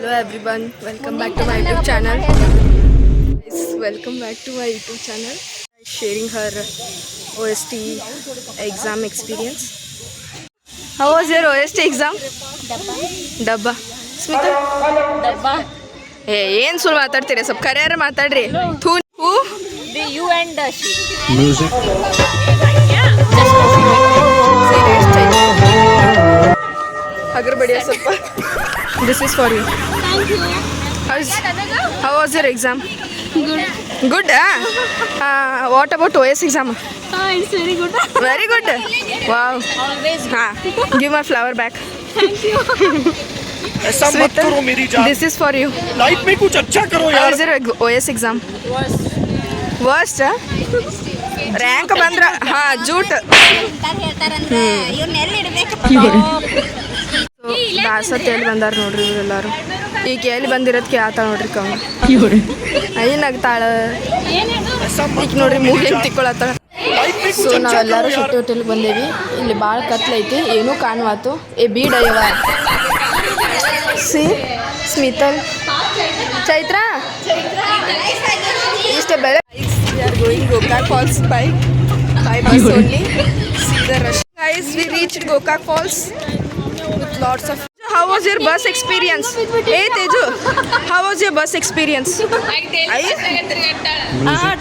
Hello everyone, welcome back to my YouTube channel. Welcome back to my YouTube channel. Sharing her OST exam experience. How was your OST exam? Dabba. Smita? Dabba. ಏನು ಸುಳ್ಳು ಮಾತಾಡ್ತೀರಿ ಸ್ವಲ್ಪ ಕರೆಯಾರ ಮಾತಾಡ್ರಿ ಥೂ ಹೂ The you and she. Music. ಅಗರ್ ಬಡಿಯ ಸ್ವಲ್ಪ this is for you Thank you. How was your exam good what about OS exam It's very good. Very good wow Always. ಹಾಂ ಗಿವ್ ಮೈ ಫ್ಲವರ್ ಬ್ಯಾಕ್ ऐसा मत करो मेरी जान। This is for you life में कुछ अच्छा करो ಹೌ यार। Is your OS exam Was. Worst rank ಬಂದ್ರ ಹಾಂ ಜೂಟ್ ದಾಸತ್ ಎಲ್ಲಿ ಬಂದಾರ ನೋಡ್ರಿ ಇವರೆಲ್ಲರೂ ಈಗ ಎಲ್ಲಿ ಬಂದಿರೋದಕ್ಕೆ ಆತ ನೋಡ್ರಿ ಕಮ್ಮ ಏನಾಗ್ತಾಳ ಈಗ ನೋಡ್ರಿ ಮೂಗ್ ಹೆಂಗೆ ತಿಕ್ಕೊಳತ್ತಾಳ ಸೊ ನಾವೆಲ್ಲರೂ ಶೆಟ್ಟಿ ಹೋಟೆಲ್ಗೆ ಬಂದೇವಿ ಇಲ್ಲಿ ಭಾಳ ಕತ್ಲೈತಿ ಏನೂ ಕಾಣುವಾತು ಏ ಬೀಡಯ್ಯವ ಸಿ ಸ್ಮಿತಲ್ ಚೈತ್ರ ಇಷ್ಟೇ ಬೆಳೆ we are going Gokak Falls by bus only. See the rush. Guys, we reached Gokak Falls with lots of. How was your bus experience? Hey Teju, how was your bus experience?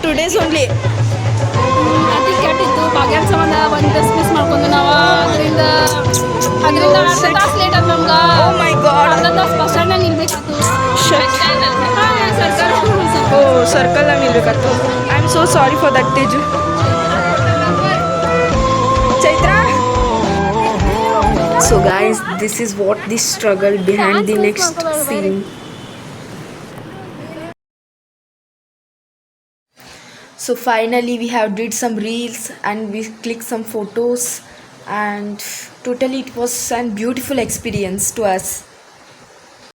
Two days only. Ticket ಇತ್ತು ಭಾಗ್ಯದ ಸಂಬಂಧ ಒಂದು bus miss ಮಾಡ್ಕೊಂಡು ನಾವು ಅದರಿಂದ ಅರ್ಧ ತಾಸು late ಆಯ್ತು ನಮ್ಗೆ Oh my God. ಅರ್ಧ ತಾಸು ಬಸ್ ಸ್ಟ್ಯಾಂಡ್ನಾಗ ನಿಲ್ಬೇಕಿತ್ತು ಸರ್ಕಾರ Oh, circle ಅಲ್ಲಿ ನಿಲ್ಬೇಕಾಯ್ತು. I am so sorry for that, Teju. Chaitra. So guys, this is what the struggle behind the next scene. So finally we have did some reels and we clicked some photos and totally it was a beautiful experience to us.